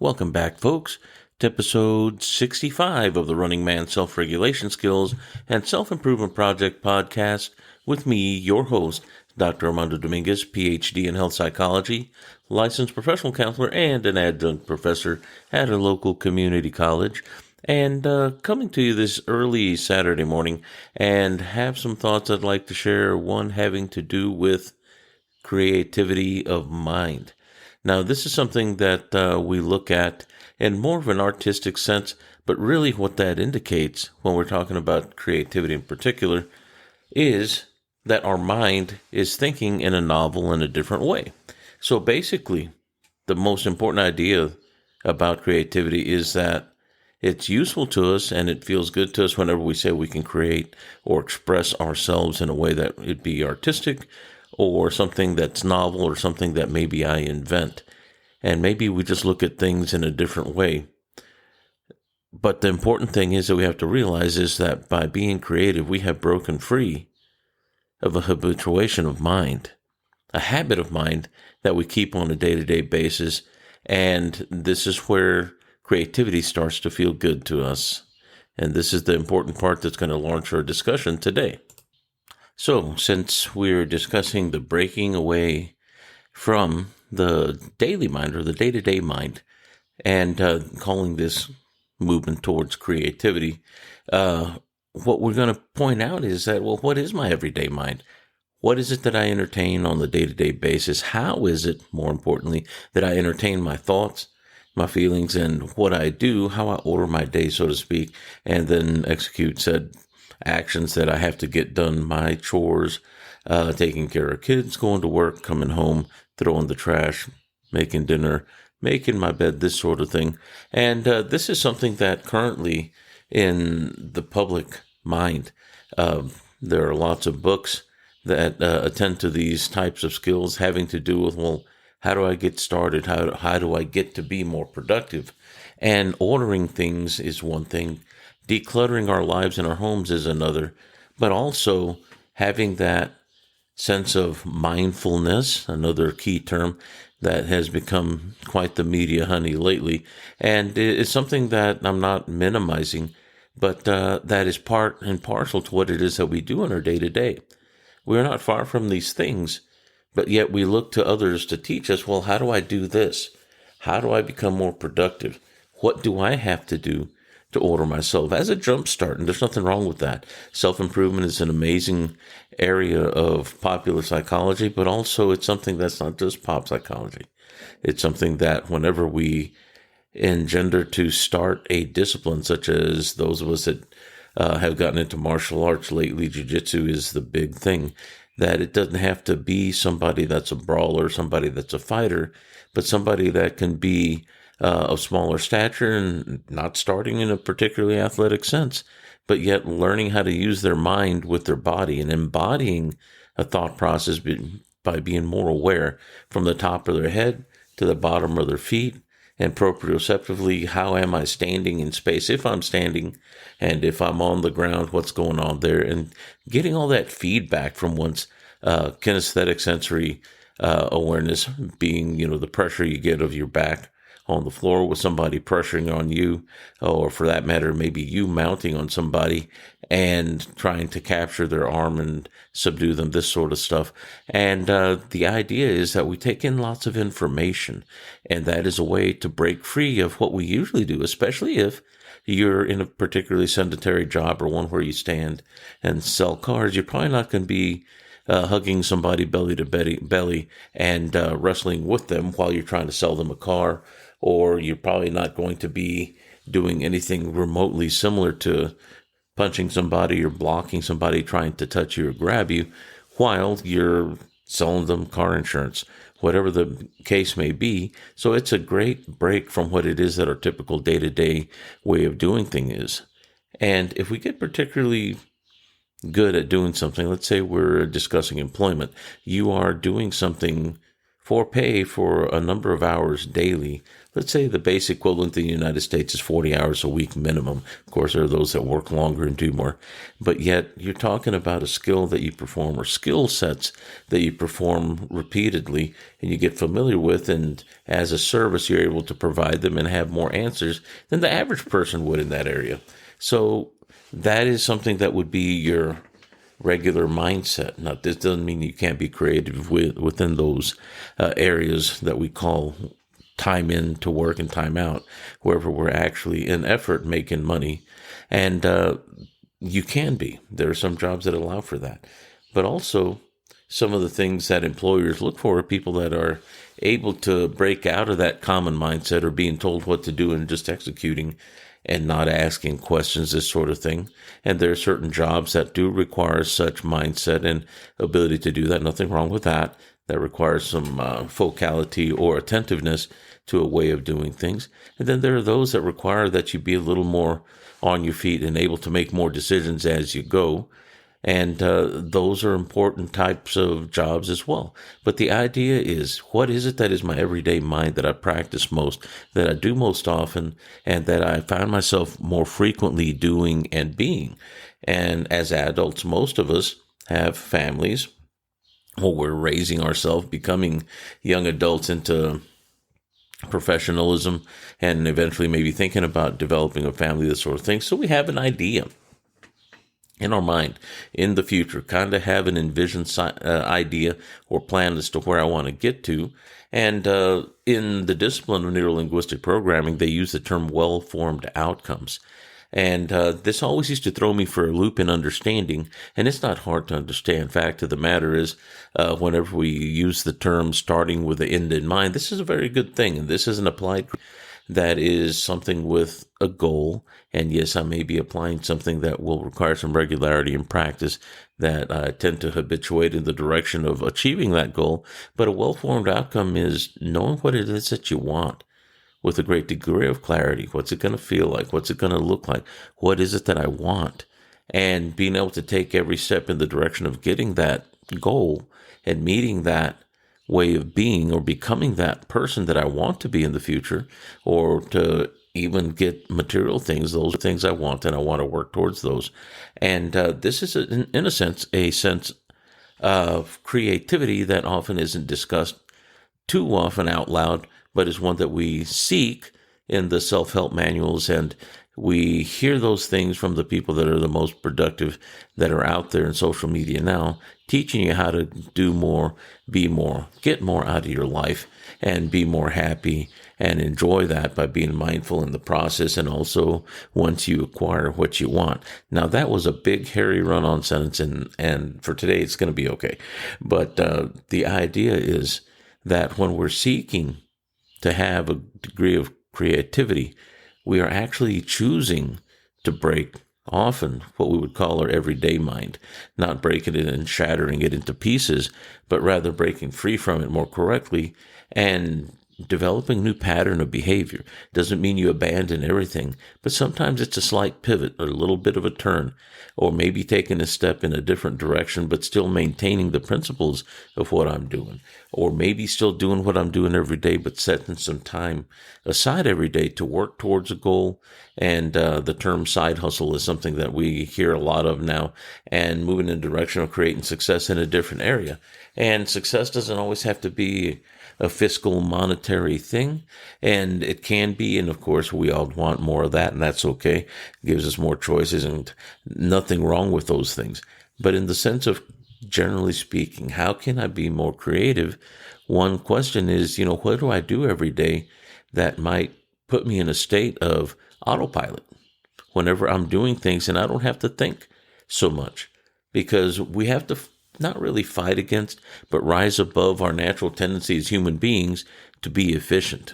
Welcome back, folks, to episode 65 of the Running Man Self-Regulation Skills and Self-Improvement Project podcast with me, your host, Dr. Armando Dominguez, PhD in health psychology, licensed professional counselor, and an adjunct professor at a local community college. And coming to you this early Saturday morning and have some thoughts I'd like to share, one having to do with creativity of mind. Now, this is something that we look at in more of an artistic sense, but really what that indicates when we're talking about creativity in particular is that our mind is thinking in a novel and a different way. So basically, the most important idea about creativity is that it's useful to us and it feels good to us whenever we say we can create or express ourselves in a way that it'd be artistic or something that's novel or something that maybe I invent. And maybe we just look at things in a different way. But the important thing is that we have to realize is that by being creative, we have broken free of a habituation of mind, a habit of mind that we keep on a day-to-day basis. And this is where creativity starts to feel good to us. And this is the important part that's going to launch our discussion today. So, since we're discussing the breaking away from the daily mind or the day-to-day mind and calling this movement towards creativity, what we're going to point out is that, well, what is my everyday mind? What is it that I entertain on the day-to-day basis? How is it, more importantly, that I entertain my thoughts, my feelings, and what I do, how I order my day, so to speak, and then execute said actions that I have to get done, my chores, taking care of kids, going to work, coming home, throwing the trash, making dinner, making my bed, this sort of thing. And this is something that currently in the public mind, there are lots of books that attend to these types of skills having to do with, well, how do I get started? How do I get to be more productive? And ordering things is one thing. Decluttering our lives and our homes is another. But also having that sense of mindfulness, another key term that has become quite the media honey lately. And it's something that I'm not minimizing, but that is part and parcel to what it is that we do in our day-to-day. We're not far from these things, but yet we look to others to teach us, well, how do I do this? How do I become more productive? What do I have to do to order myself as a jump start? And there's nothing wrong with that. Self-improvement is an amazing area of popular psychology, but also it's something that's not just pop psychology. It's something that whenever we engender to start a discipline, such as those of us that have gotten into martial arts lately, jiu-jitsu is the big thing, that it doesn't have to be somebody that's a brawler, somebody that's a fighter, but somebody that can be of smaller stature and not starting in a particularly athletic sense, but yet learning how to use their mind with their body and embodying a thought process by being more aware from the top of their head to the bottom of their feet, and proprioceptively, how am I standing in space? If I'm standing and if I'm on the ground, what's going on there? And getting all that feedback from one's kinesthetic sensory awareness, being, the pressure you get of your back on the floor with somebody pressuring on you, or for that matter, maybe you mounting on somebody and trying to capture their arm and subdue them, this sort of stuff. And the idea is that we take in lots of information, and that is a way to break free of what we usually do, especially if you're in a particularly sedentary job or one where you stand and sell cars. You're probably not going to be hugging somebody belly to belly and wrestling with them while you're trying to sell them a car, or you're probably not going to be doing anything remotely similar to punching somebody or blocking somebody trying to touch you or grab you while you're selling them car insurance, whatever the case may be. So it's a great break from what it is that our typical day-to-day way of doing things is. And if we get particularly good at doing something, let's say we're discussing employment, you are doing something for pay for a number of hours daily, let's say the base equivalent in the United States is 40 hours a week minimum. Of course, there are those that work longer and do more. But yet you're talking about a skill that you perform or skill sets that you perform repeatedly and you get familiar with. And as a service, you're able to provide them and have more answers than the average person would in that area. So that is something that would be your regular mindset. Now, this doesn't mean you can't be creative within those areas that we call time in to work and time out, wherever we're actually in effort making money. And you can be. There are some jobs that allow for that. But also, some of the things that employers look for are people that are able to break out of that common mindset or being told what to do and just executing and not asking questions, this sort of thing. And there are certain jobs that do require such mindset and ability to do that. Nothing wrong with that. That requires some focality or attentiveness to a way of doing things. And then there are those that require that you be a little more on your feet and able to make more decisions as you go. And those are important types of jobs as well. But the idea is, what is it that is my everyday mind that I practice most, that I do most often, and that I find myself more frequently doing and being? And as adults, most of us have families. Well, we're raising ourselves, becoming young adults into professionalism, and eventually maybe thinking about developing a family, this sort of thing. So we have an idea in our mind in the future, kind of have an envision idea or plan as to where I want to get to. And in the discipline of neurolinguistic programming, they use the term well-formed outcomes. And this always used to throw me for a loop in understanding, and it's not hard to understand. Fact of the matter is, whenever we use the term starting with the end in mind, this is a very good thing, and this is an applied that is something with a goal. And yes, I may be applying something that will require some regularity and practice that I tend to habituate in the direction of achieving that goal. But a well-formed outcome is knowing what it is that you want with a great degree of clarity. What's it going to feel like? What's it going to look like? What is it that I want? And being able to take every step in the direction of getting that goal and meeting that way of being or becoming that person that I want to be in the future, or to even get material things. Those are things I want, and I want to work towards those. And this is, in a sense of creativity that often isn't discussed too often out loud, but is one that we seek in the self-help manuals. And we hear those things from the people that are the most productive that are out there in social media now, teaching you how to do more, be more, get more out of your life, and be more happy and enjoy that by being mindful in the process. And also once you acquire what you want. Now, that was a big, hairy run-on sentence, and for today, it's going to be okay. But the idea is that when we're seeking to have a degree of creativity, we are actually choosing to break often what we would call our everyday mind, not breaking it and shattering it into pieces, but rather breaking free from it more correctly and developing a new pattern of behavior. Doesn't mean you abandon everything, but sometimes it's a slight pivot or a little bit of a turn, or maybe taking a step in a different direction, but still maintaining the principles of what I'm doing, or maybe still doing what I'm doing every day, but setting some time aside every day to work towards a goal. And the term side hustle is something that we hear a lot of now, and moving in the direction of creating success in a different area. And success doesn't always have to be a fiscal monetary thing, and it can be, and of course we all want more of that, and that's okay. It gives us more choices, and nothing wrong with those things. But in the sense of, generally speaking, how can I be more creative? One question is, what do I do every day that might put me in a state of autopilot whenever I'm doing things and I don't have to think so much? Because we have to not really fight against, but rise above our natural tendency as human beings to be efficient.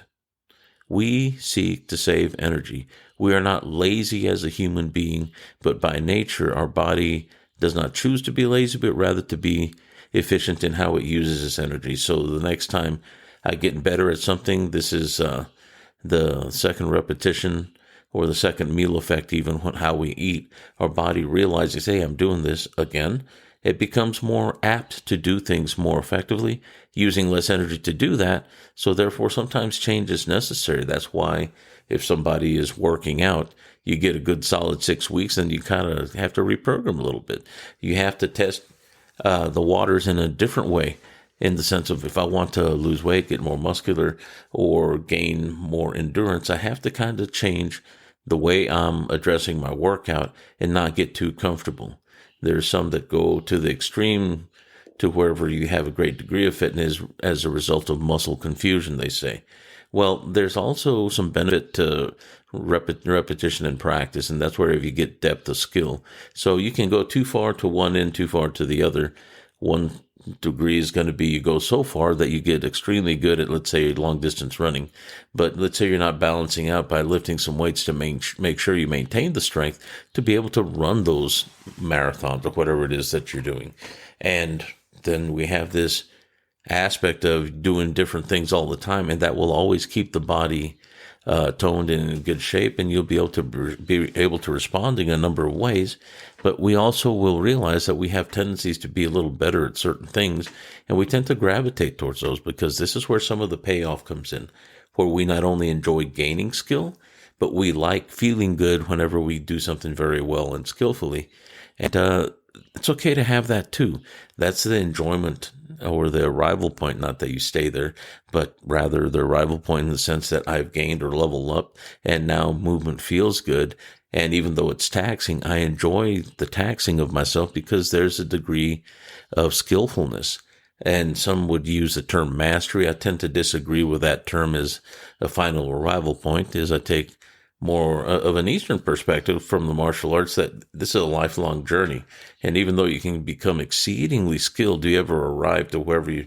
We seek to save energy. We are not lazy as a human being, but by nature, our body does not choose to be lazy, but rather to be efficient in how it uses its energy. So the next time I get better at something, this is the second repetition or the second meal effect, even how we eat. Our body realizes, hey, I'm doing this again. It becomes more apt to do things more effectively using less energy to do that. So therefore, sometimes change is necessary. That's why if somebody is working out, you get a good solid 6 weeks, and you kind of have to reprogram a little bit. You have to test the waters in a different way, in the sense of if I want to lose weight, get more muscular, or gain more endurance, I have to kind of change the way I'm addressing my workout and not get too comfortable. There's some that go to the extreme to wherever you have a great degree of fitness as a result of muscle confusion, they say. Well, there's also some benefit to repetition and practice, and that's where you get depth of skill. So you can go too far to one end, too far to the other. One degree is going to be you go so far that you get extremely good at, let's say, long distance running. But let's say you're not balancing out by lifting some weights to make sure you maintain the strength to be able to run those marathons or whatever it is that you're doing. And then we have this aspect of doing different things all the time, and that will always keep the body toned and in good shape, and you'll be able to respond in a number of ways. But we also will realize that we have tendencies to be a little better at certain things, and we tend to gravitate towards those, because this is where some of the payoff comes in, where we not only enjoy gaining skill, but we like feeling good whenever we do something very well and skillfully. And it's okay to have that too. That's the enjoyment, or the arrival point, not that you stay there, but rather the arrival point in the sense that I've gained or leveled up, and now movement feels good. And even though it's taxing, I enjoy the taxing of myself because there's a degree of skillfulness. And some would use the term mastery. I tend to disagree with that term as a final arrival point, as I take more of an Eastern perspective from the martial arts, that this is a lifelong journey. And even though you can become exceedingly skilled, do you ever arrive to wherever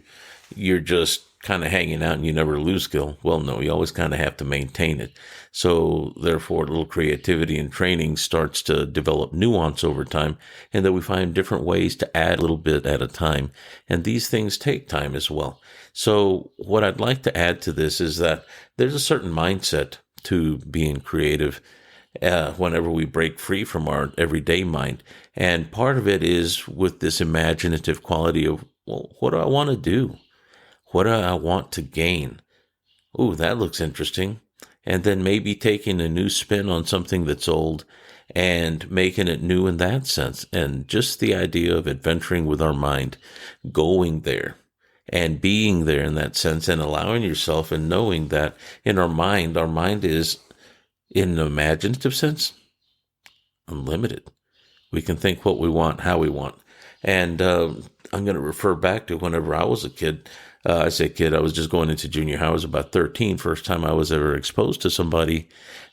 you're just kind of hanging out and you never lose skill? Well, no, you always kind of have to maintain it. So therefore, a little creativity and training starts to develop nuance over time, and that we find different ways to add a little bit at a time. And these things take time as well. So what I'd like to add to this is that there's a certain mindset to being creative whenever we break free from our everyday mind. And part of it is with this imaginative quality of, well, what do I want to do? What do I want to gain? Ooh, that looks interesting. And then maybe taking a new spin on something that's old and making it new in that sense. And just the idea of adventuring with our mind, going there and being there in that sense, and allowing yourself and knowing that in our mind is, in an imaginative sense, unlimited. We can think what we want, how we want. And I'm going to refer back to whenever I was a kid. I say kid, I was just going into junior high. I was about 13. First time I was ever exposed to somebody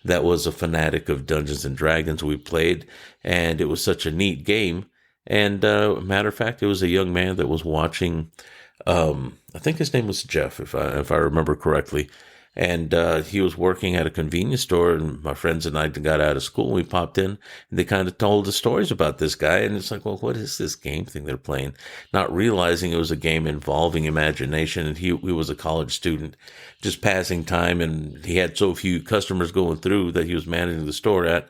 that was a fanatic of Dungeons and Dragons. We played, and it was such a neat game. And matter of fact, it was a young man that was watching. I think his name was Jeff, if I remember correctly. And he was working at a convenience store, and my friends and I got out of school, and we popped in, and they kind of told us stories about this guy. And it's like, well, what is this game thing they're playing? Not realizing it was a game involving imagination. And he was a college student, just passing time. And he had so few customers going through that he was managing the store at,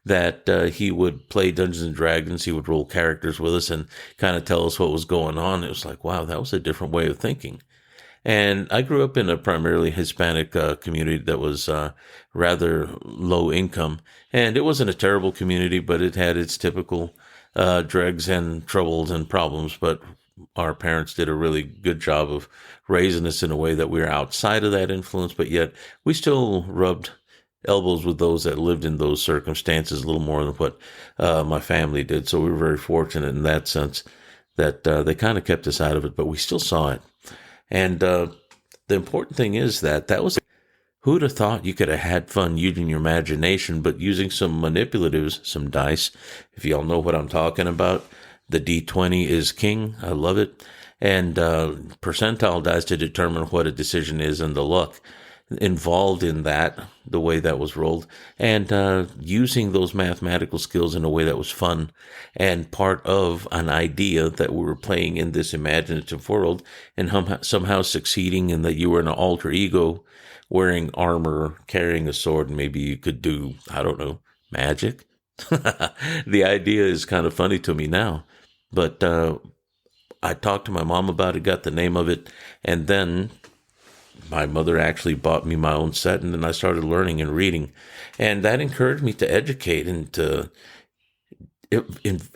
that he would play Dungeons and Dragons. He would roll characters with us and kind of tell us what was going on. It was like, wow, that was a different way of thinking. And I grew up in a primarily Hispanic community that was rather low income. And it wasn't a terrible community, but it had its typical dregs and troubles and problems. But our parents did a really good job of raising us in a way that we were outside of that influence, but yet we still rubbed elbows with those that lived in those circumstances a little more than what my family did. So we were very fortunate in that sense that they kind of kept us out of it, but we still saw it. And the important thing is that was, who'd have thought you could have had fun using your imagination, but using some manipulatives, some dice. If y'all know what I'm talking about, the D20 is king. I love it. And percentile dice to determine what a decision is, and the luck involved in that, the way that was rolled, and using those mathematical skills in a way that was fun and part of an idea that we were playing in this imaginative world, and somehow succeeding in that you were an alter ego wearing armor, carrying a sword, and maybe you could do, I don't know, magic. The idea is kind of funny to me now, but I talked to my mom about it, got the name of it, and then my mother actually bought me my own set, and then I started learning and reading. And that encouraged me to educate and to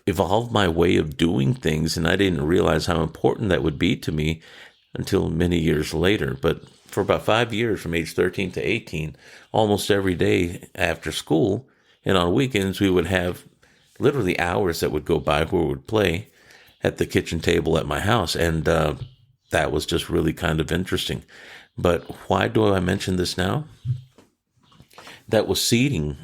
evolve my way of doing things. And I didn't realize how important that would be to me until many years later. But for about 5 years, from age 13 to 18, almost every day after school and on weekends, we would have literally hours that would go by where we would play at the kitchen table at my house. And that was just really kind of interesting. But why do I mention this now? That was seeding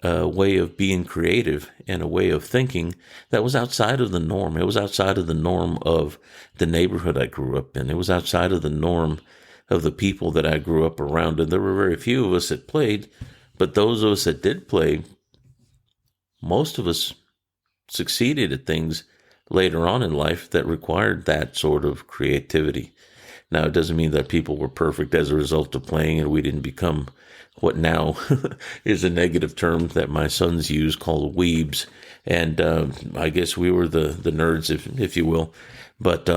a way of being creative and a way of thinking that was outside of the norm. It was outside of the norm of the neighborhood I grew up in. It was outside of the norm of the people that I grew up around. And there were very few of us that played, but those of us that did play, most of us succeeded at things later on in life that required that sort of creativity. Now, it doesn't mean that people were perfect as a result of playing and we didn't become what now is a negative term that my sons use called weebs. And I guess we were the nerds, if you will. But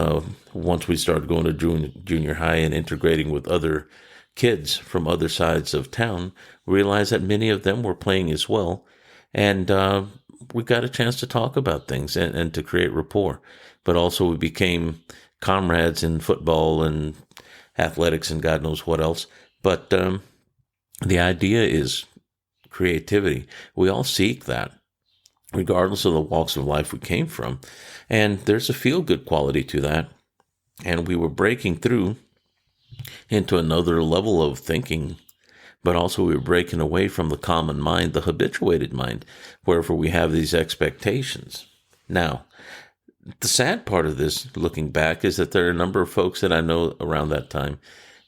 once we started going to junior high and integrating with other kids from other sides of town, we realized that many of them were playing as well. And we got a chance to talk about things and to create rapport. But also we became comrades in football and athletics and God knows what else. But the idea is creativity. We all seek that, regardless of the walks of life we came from. And there's a feel-good quality to that. And we were breaking through into another level of thinking, but also we were breaking away from the common mind, the habituated mind, wherever we have these expectations. Now, the sad part of this, looking back, is that there are a number of folks that I know around that time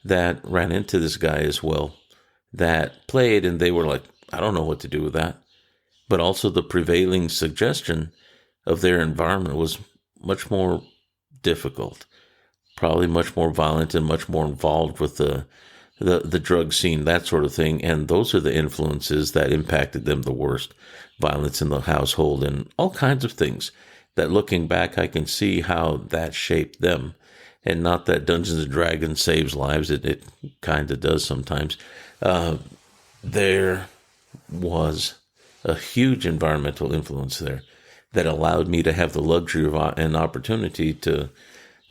that ran into this guy as well, that played and they were like, I don't know what to do with that. But also the prevailing suggestion of their environment was much more difficult, probably much more violent and much more involved with the drug scene, that sort of thing. And those are the influences that impacted them the worst. Violence in the household and all kinds of things that, looking back, I can see how that shaped them. And not that Dungeons and Dragons saves lives. It kind of does sometimes. There was a huge environmental influence there that allowed me to have the luxury of an opportunity to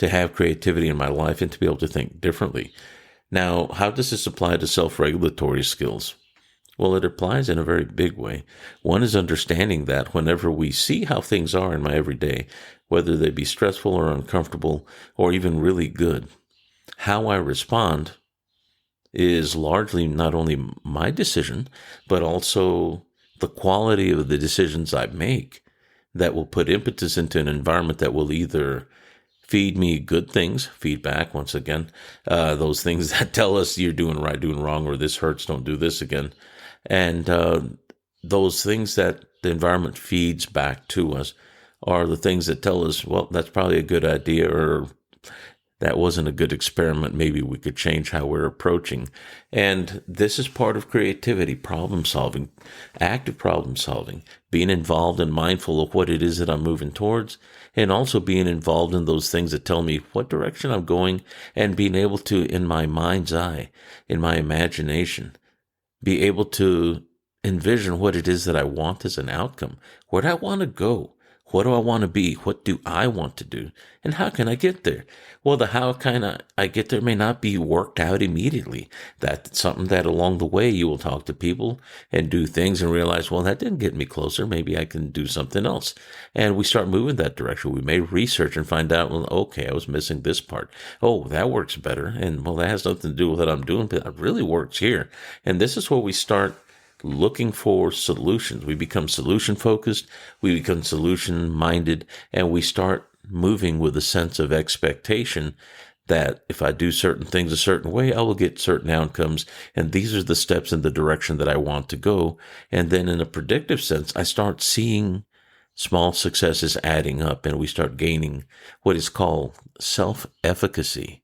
have creativity in my life and to be able to think differently. Now, how does this apply to self-regulatory skills? Well, it applies in a very big way. One is understanding that whenever we see how things are in my everyday, whether they be stressful or uncomfortable or even really good, how I respond is largely not only my decision, but also the quality of the decisions I make that will put impetus into an environment that will either feed me good things, feedback, once again, those things that tell us you're doing right, doing wrong, or this hurts, don't do this again. And those things that the environment feeds back to us are the things that tell us, well, that's probably a good idea, or that wasn't a good experiment. Maybe we could change how we're approaching. And this is part of creativity, problem solving, active problem solving, being involved and mindful of what it is that I'm moving towards, and also being involved in those things that tell me what direction I'm going, and being able to, in my mind's eye, in my imagination, be able to envision what it is that I want as an outcome. Where do I want to go? What do I want to be? What do I want to do? And how can I get there? Well, the how can I get there may not be worked out immediately. That's something that along the way you will talk to people and do things and realize, well, that didn't get me closer. Maybe I can do something else. And we start moving that direction. We may research and find out, well, okay, I was missing this part. Oh, that works better. And well, that has nothing to do with what I'm doing, but it really works here. And this is where we start looking for solutions. We become solution focused, we become solution minded, and we start moving with a sense of expectation that if I do certain things a certain way, I will get certain outcomes. And these are the steps in the direction that I want to go. And then in a predictive sense, I start seeing small successes adding up, and we start gaining what is called self-efficacy.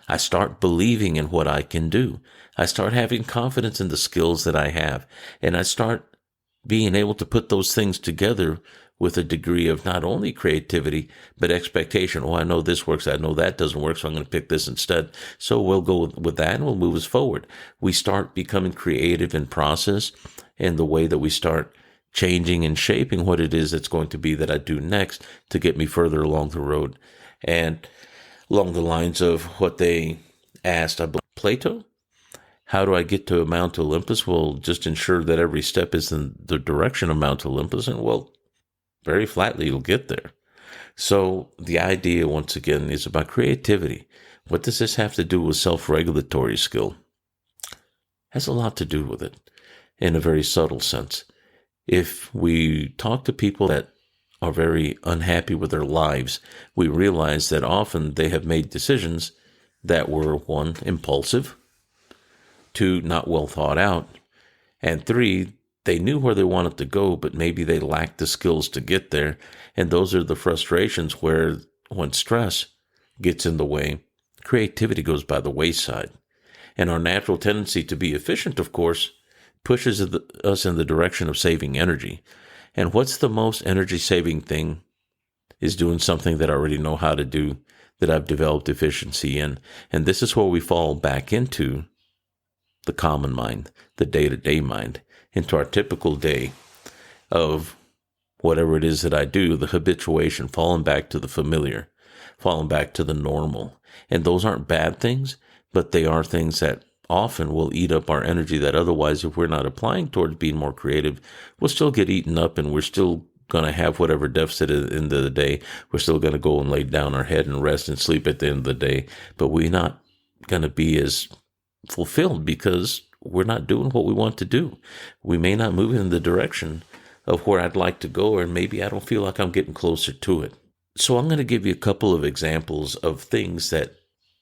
I start believing in what I can do. I start having confidence in the skills that I have. And I start being able to put those things together with a degree of not only creativity, but expectation. Oh, I know this works. I know that doesn't work, so I'm going to pick this instead. So we'll go with that and we'll move us forward. We start becoming creative in process and the way that we start changing and shaping what it is that's going to be that I do next to get me further along the road. And along the lines of what they asked, I believe, Plato, how do I get to Mount Olympus? Well, just ensure that every step is in the direction of Mount Olympus, and well, very flatly, you'll get there. So the idea, once again, is about creativity. What does this have to do with self-regulatory skill? It has a lot to do with it in a very subtle sense. If we talk to people that are very unhappy with their lives, we realize that often they have made decisions that were, 1, impulsive, 2, not well thought out, and 3, they knew where they wanted to go, but maybe they lacked the skills to get there. And those are the frustrations where, when stress gets in the way, creativity goes by the wayside. And our natural tendency to be efficient, of course, pushes us in the direction of saving energy. And what's the most energy-saving thing is doing something that I already know how to do, that I've developed efficiency in. And this is where we fall back into the common mind, the day-to-day mind, into our typical day of whatever it is that I do, the habituation, falling back to the familiar, falling back to the normal. And those aren't bad things, but they are things that often will eat up our energy that otherwise, if we're not applying towards being more creative, we'll still get eaten up and we're still going to have whatever deficit at the end of the day. We're still going to go and lay down our head and rest and sleep at the end of the day, but we're not going to be as fulfilled because we're not doing what we want to do. We may not move in the direction of where I'd like to go, or maybe I don't feel like I'm getting closer to it. So I'm going to give you a couple of examples of things that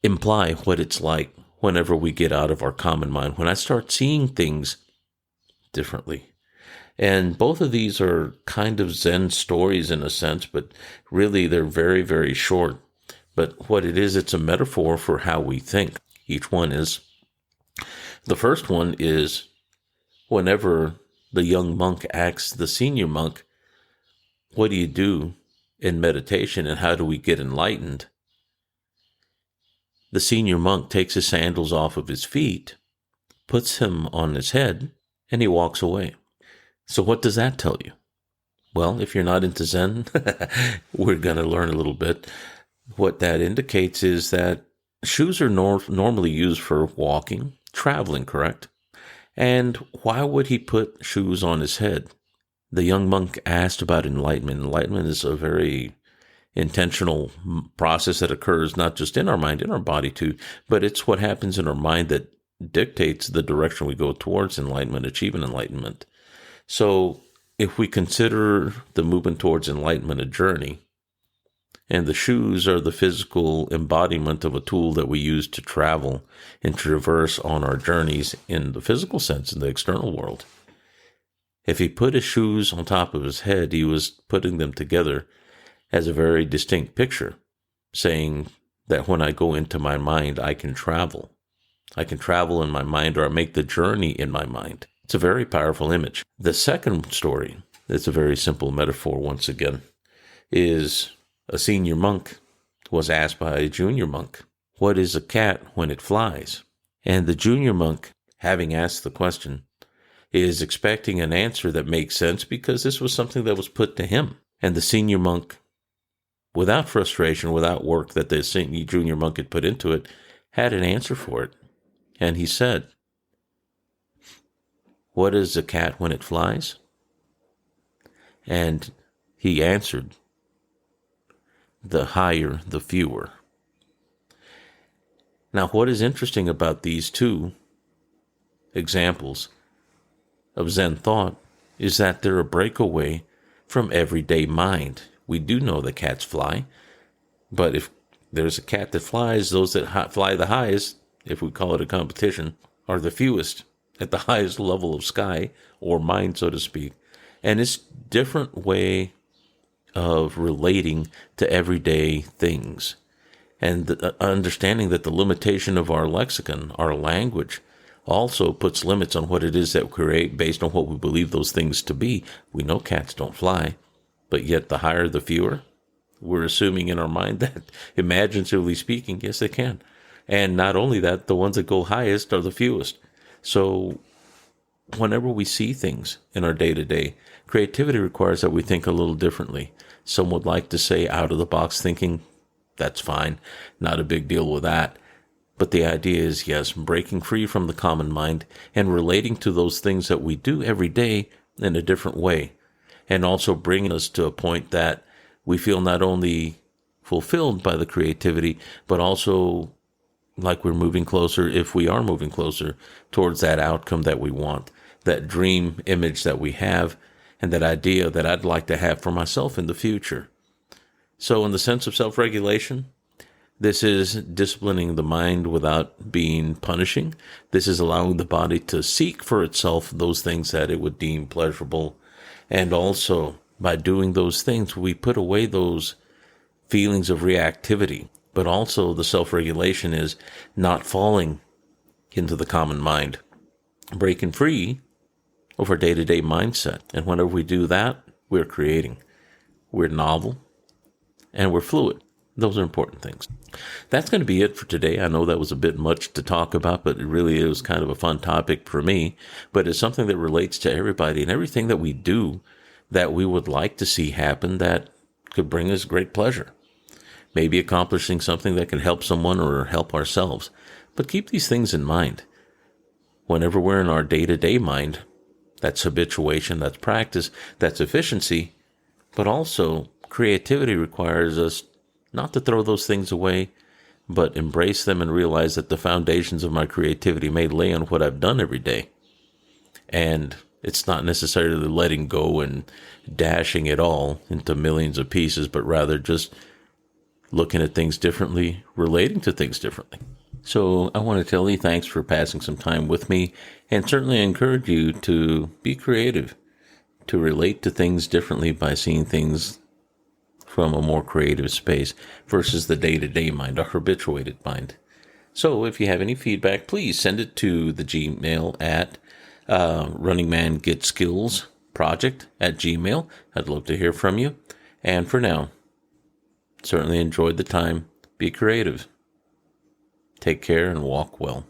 imply what it's like whenever we get out of our common mind, when I start seeing things differently. And both of these are kind of Zen stories in a sense, but really they're very, very short. But what it is, it's a metaphor for how we think. Each one is. The first one is whenever the young monk asks the senior monk, what do you do in meditation and how do we get enlightened? The senior monk takes his sandals off of his feet, puts him on his head, and he walks away. So what does that tell you? Well, if you're not into Zen, we're going to learn a little bit. What that indicates is that shoes are normally used for walking, traveling, correct? And why would he put shoes on his head? The young monk asked about enlightenment. Enlightenment is a very intentional process that occurs not just in our mind, in our body too, but it's what happens in our mind that dictates the direction we go towards enlightenment, achieving enlightenment. So if we consider the movement towards enlightenment a journey, and the shoes are the physical embodiment of a tool that we use to travel and traverse on our journeys in the physical sense, in the external world. If he put his shoes on top of his head, he was putting them together as a very distinct picture, saying that when I go into my mind, I can travel. I can travel in my mind, or I make the journey in my mind. It's a very powerful image. The second story, it's a very simple metaphor once again, is a senior monk was asked by a junior monk, what is a cat when it flies? And the junior monk, having asked the question, is expecting an answer that makes sense because this was something that was put to him. And the senior monk, without frustration, without work that the junior monk had put into it, had an answer for it. And he said, what is a cat when it flies? And he answered, the higher, the fewer. Now, what is interesting about these two examples of Zen thought is that they're a breakaway from everyday mind. We do know that cats fly, but if there's a cat that flies, those that fly the highest, if we call it a competition, are the fewest at the highest level of sky or mind, so to speak. And it's a different way of relating to everyday things. And the understanding that the limitation of our lexicon, our language, also puts limits on what it is that we create based on what we believe those things to be. We know cats don't fly. but yet the higher, the fewer. We're assuming in our mind that, imaginatively speaking, yes, they can. And not only that, the ones that go highest are the fewest. So whenever we see things in our day-to-day, creativity requires that we think a little differently. Some would like to say out-of-the-box thinking. That's fine. Not a big deal with that. But the idea is, yes, breaking free from the common mind and relating to those things that we do every day in a different way. And also bringing us to a point that we feel not only fulfilled by the creativity, but also like we're moving closer, if we are moving closer, towards that outcome that we want, that dream image that we have, and that idea that I'd like to have for myself in the future. So in the sense of self-regulation, this is disciplining the mind without being punishing. This is allowing the body to seek for itself those things that it would deem pleasurable. And also, by doing those things, we put away those feelings of reactivity. But also the self-regulation is not falling into the common mind, breaking free of our day-to-day mindset. And whenever we do that, we're creating. We're novel, and we're fluid. Those are important things. That's going to be it for today. I know that was a bit much to talk about, but it really is kind of a fun topic for me. But it's something that relates to everybody and everything that we do that we would like to see happen that could bring us great pleasure. Maybe accomplishing something that can help someone or help ourselves. But keep these things in mind. Whenever we're in our day-to-day mind, that's habituation, that's practice, that's efficiency, but also creativity requires us not to throw those things away, but embrace them and realize that the foundations of my creativity may lay on what I've done every day. And it's not necessarily letting go and dashing it all into millions of pieces, but rather just looking at things differently, relating to things differently. So I want to tell you thanks for passing some time with me, and certainly encourage you to be creative, to relate to things differently by seeing things from a more creative space versus the day-to-day mind, a habituated mind. So if you have any feedback, please send it to the Gmail at runningmangetsskillsproject@gmail.com. I'd love to hear from you. And for now, certainly enjoyed the time. Be creative. Take care and walk well.